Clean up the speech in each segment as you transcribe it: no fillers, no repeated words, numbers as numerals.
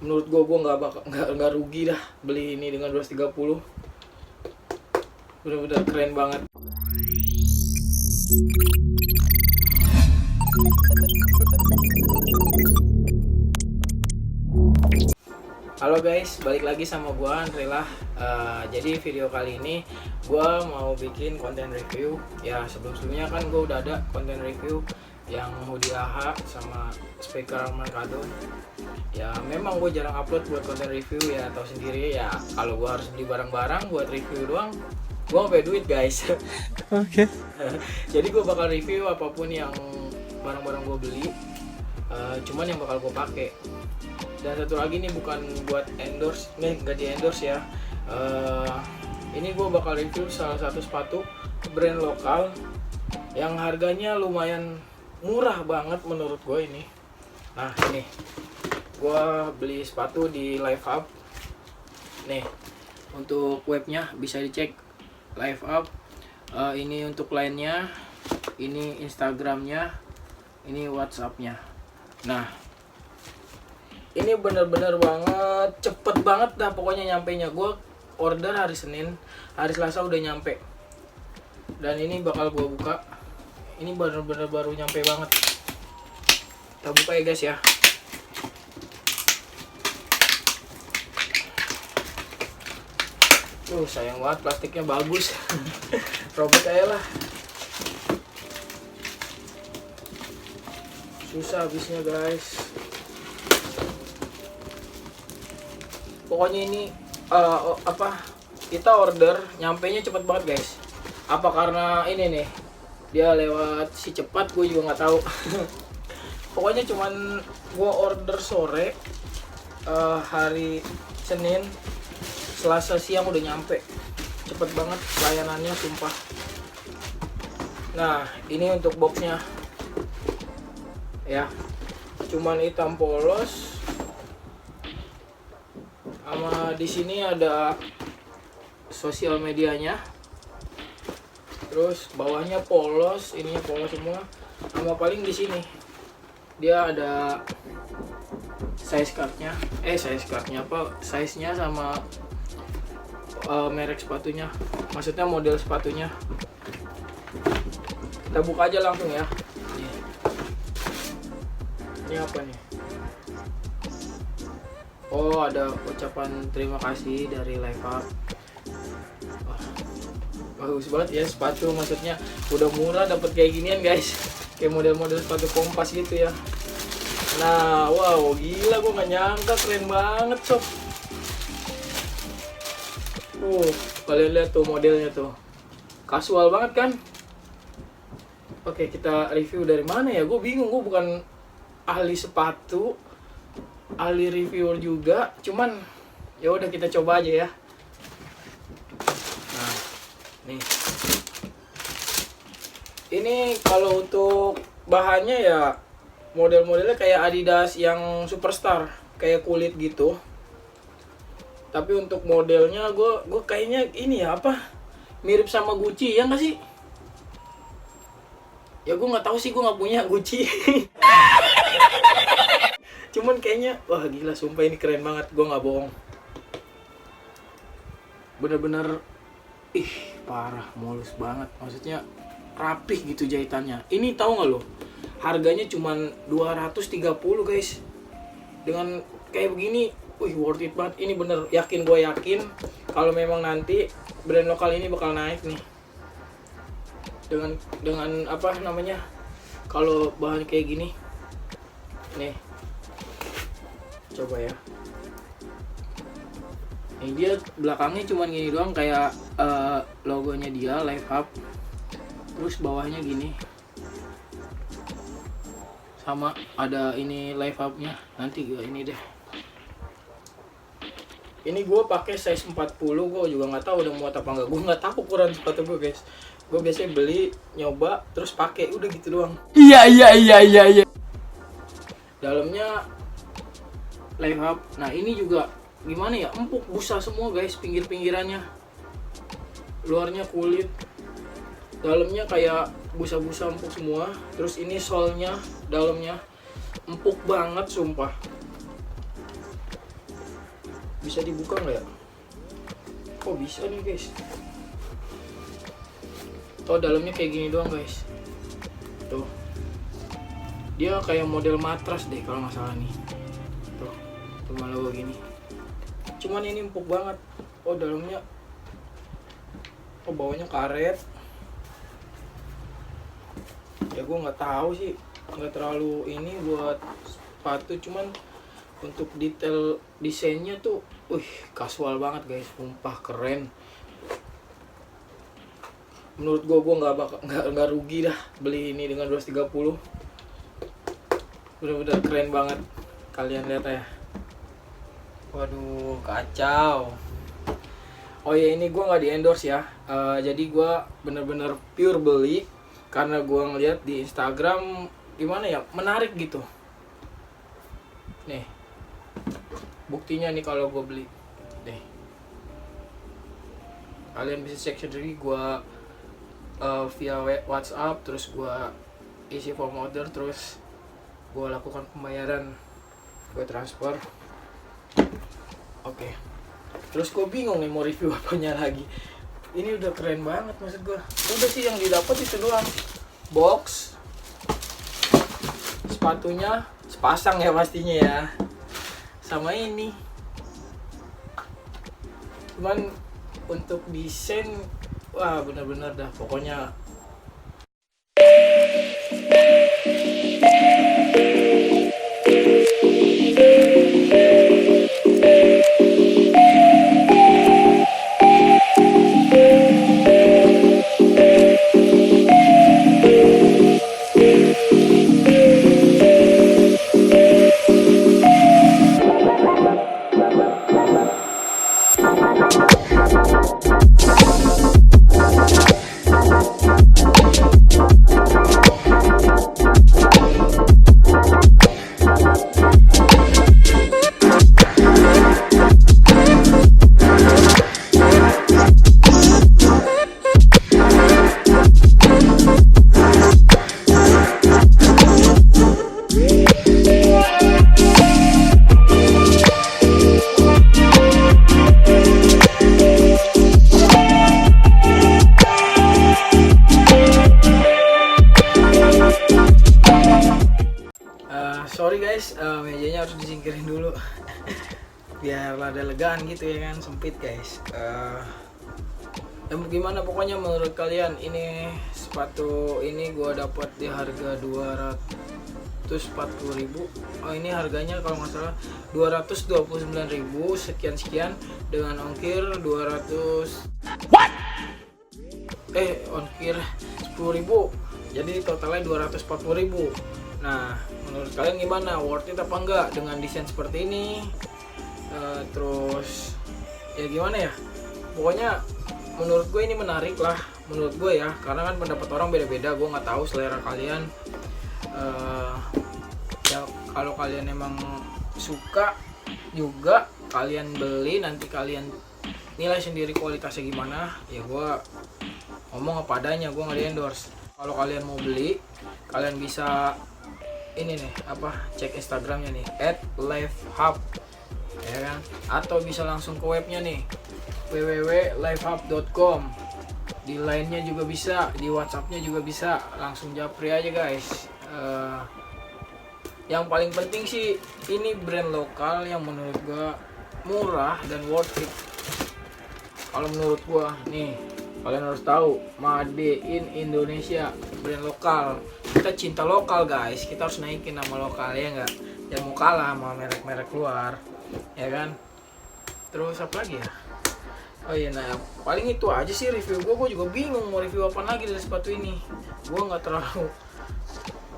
menurut gue nggak rugi dah beli ini dengan 230. Bener-bener keren banget. Halo guys, balik lagi sama gua Andre lah. Jadi video kali ini gua mau bikin konten review. Ya sebelumnya kan gua udah ada konten review yang hoodie AHA sama speaker Mercado. Ya memang gue jarang upload buat konten review, ya tahu sendiri ya, kalau gue harus beli barang-barang buat review doang gue nggak punya duit guys. Oke. Jadi gue bakal review apapun yang barang-barang gue beli, cuman yang bakal gue pakai. Dan satu lagi nih, bukan buat endorse, nggak di endorse ya. Ini gue bakal review salah satu sepatu brand lokal yang harganya lumayan murah banget menurut gue ini. Nah ini gue beli sepatu di Live Up. Nih untuk webnya bisa dicek Live Up. Ini untuk lainnya, ini Instagramnya, ini WhatsAppnya. Nah ini bener-bener banget, cepet banget dah pokoknya nyampenya. Gue order hari Senin, hari Selasa udah nyampe. Dan ini bakal gue buka. Ini bener-bener baru nyampe banget. Kita buka ya guys ya. Sayang banget plastiknya bagus. Robek aja lah. Susah habisnya guys. Pokoknya ini kita order nyampenya cepet banget guys. Apa karena ini nih dia lewat si cepat, gue juga nggak tahu. Pokoknya cuman gue order sore, hari Senin, Selasa siang udah nyampe. Cepet banget pelayanannya sumpah. Nah ini untuk boxnya ya, cuman hitam polos. Sama di sini ada sosial medianya. Terus bawahnya polos, ininya polos semua. Sama paling di sini dia ada size cardnya, size-nya sama merek sepatunya, maksudnya model sepatunya. Kita buka aja langsung ya. Ini apa nih? Oh, ada ucapan terima kasih dari Live Up. Bagus banget ya sepatu, maksudnya udah murah dapat kayak ginian guys. Kayak model-model sepatu Kompas gitu ya. Nah, wow, gila, gue nggak nyangka, keren banget sob. Kalian lihat tuh modelnya tuh, kasual banget kan. Oke, kita review dari mana ya? Gue bingung, gue bukan ahli sepatu, ahli reviewer juga, cuman ya udah kita coba aja ya. Nah, nih. Ini kalau untuk bahannya ya model-modelnya kayak Adidas yang Superstar, kayak kulit gitu. Tapi untuk modelnya gue kayaknya ini ya, apa, mirip sama Gucci ya nggak sih? Ya gue nggak tahu sih, gue nggak punya Gucci. Cuman kayaknya wah gila sumpah ini keren banget, gue nggak bohong. Bener-bener parah, mulus banget, maksudnya rapih gitu jahitannya. Ini tahu nggak lo, harganya cuman 230 guys. Dengan kayak begini, worth it banget. Ini bener, gue yakin kalau memang nanti brand lokal ini bakal naik nih. Dengan apa namanya, kalau bahan kayak gini. Nih. Coba ya. Ini dia belakangnya cuman gini doang, kayak logonya dia Live Up. Terus bawahnya gini. Sama ada ini Live Up-nya. Nanti ini deh. Ini gue pakai size 40, gue juga nggak tahu udah muat apa enggak. Gue nggak tahu ukuran sepatu gue guys. Gue biasanya beli, nyoba, terus pakai, udah gitu doang. Iya. Dalamnya Live Up. Nah ini juga gimana ya, empuk, busa semua guys pinggir-pinggirannya. Luarnya kulit, dalamnya kayak busa-busa empuk semua. Terus ini solnya, dalamnya empuk banget sumpah. Bisa dibuka nggak ya? Oh bisa nih guys. Oh dalamnya kayak gini doang guys. Tuh. Dia kayak model matras deh kalau nggak salah nih. Tuh. Cuma logo gini. Cuman ini empuk banget. Oh dalamnya. Oh bawahnya karet. Ya gue nggak tahu sih. Nggak terlalu ini buat sepatu, cuman untuk detail desainnya tuh kasual banget guys, sumpah keren. Menurut gue nggak rugi dah beli ini dengan 230. Bener-bener keren banget, kalian lihat ya. Waduh kacau. Oh ya ini gue nggak di endorse ya. Jadi gue bener-bener pure beli karena gue ngeliat di Instagram gimana ya, menarik gitu. Nih buktinya nih kalau gue beli deh, kalian bisa cek sendiri. Gue via WhatsApp, terus gue isi form order, terus gue lakukan pembayaran, gue transfer. Oke. Terus gue bingung nih mau review apanya lagi. Ini udah keren banget, maksud gue udah sih yang didapat itu doang, box, sepatunya sepasang ya pastinya ya, sama ini. Cuman untuk desain wah bener-bener dah pokoknya. Sorry guys, mejanya harus disingkirin dulu biar rada legaan gitu ya kan, sempit guys. Gimana pokoknya menurut kalian ini sepatu ini gua dapat di harga 240.000. Oh ini harganya kalau nggak salah 229.000 sekian dengan ongkir 10.000, jadi totalnya 240.000. Nah, menurut kalian gimana? Worth it apa enggak dengan desain seperti ini? Terus ya gimana ya? Pokoknya menurut gue ini menarik lah, menurut gue ya. Karena kan pendapat orang beda-beda. Gue nggak tahu selera kalian. Ya kalau kalian emang suka juga, kalian beli, nanti kalian nilai sendiri kualitasnya gimana. Ya gue ngomong apa adanya, gue nggak di-endorse. Kalau kalian mau beli, kalian bisa ini nih cek Instagramnya nih @lifehub ya kan, atau bisa langsung ke webnya nih www.lifehub.com. Di line-nya juga bisa, di WhatsApp-nya juga bisa, langsung japri aja guys. Yang paling penting sih ini brand lokal yang menurut gua murah dan worth it. Kalau menurut gua nih, kalian harus tahu Made in Indonesia, brand lokal. Kita cinta lokal guys, kita harus naikin nama lokal ya nggak? Jangan mau kalah sama merek-merek luar, ya kan? Terus apa lagi ya? Oh iya, nah paling itu aja sih review gue. Gue juga bingung mau review apa lagi dari sepatu ini. Gue nggak terlalu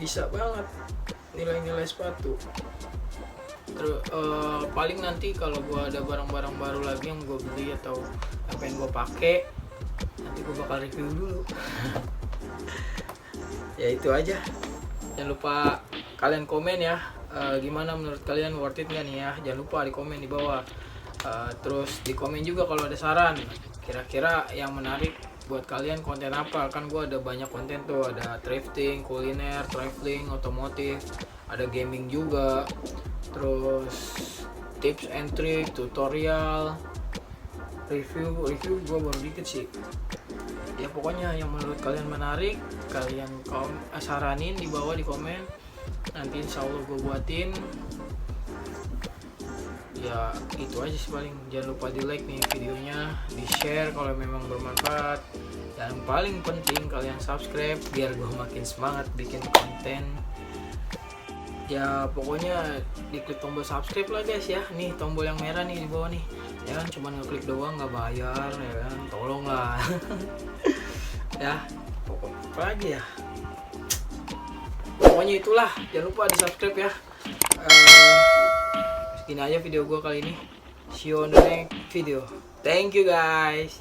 bisa banget nilai-nilai sepatu. Terus paling nanti kalau gue ada barang-barang baru lagi yang gue beli atau yang pengen gue pakai, nanti gue bakal review dulu. Ya itu aja. Jangan lupa kalian komen ya, gimana menurut kalian, worth it nggak nih ya? Jangan lupa di komen di bawah. Terus di komen juga kalau ada saran, kira-kira yang menarik buat kalian konten apa. Kan gue ada banyak konten tuh, ada thrifting, kuliner, traveling, otomotif, ada gaming juga, terus tips and trick, tutorial, review gue baru dikit sih. Ya pokoknya yang menurut kalian menarik, kalian saranin di bawah di komen, nanti insya Allah gue buatin. Ya itu aja sih paling. Jangan lupa di like nih videonya, di share kalau memang bermanfaat, dan paling penting kalian subscribe biar gue makin semangat bikin konten. Ya pokoknya diklik tombol subscribe lah guys ya. Nih tombol yang merah nih di bawah nih. Jangan cuma ngeklik doang nggak bayar ya kan, tolonglah. Ya apa lagi ya, pokoknya itulah, jangan lupa di subscribe ya. Segini aja video gue kali ini. See you on the next video. Thank you guys.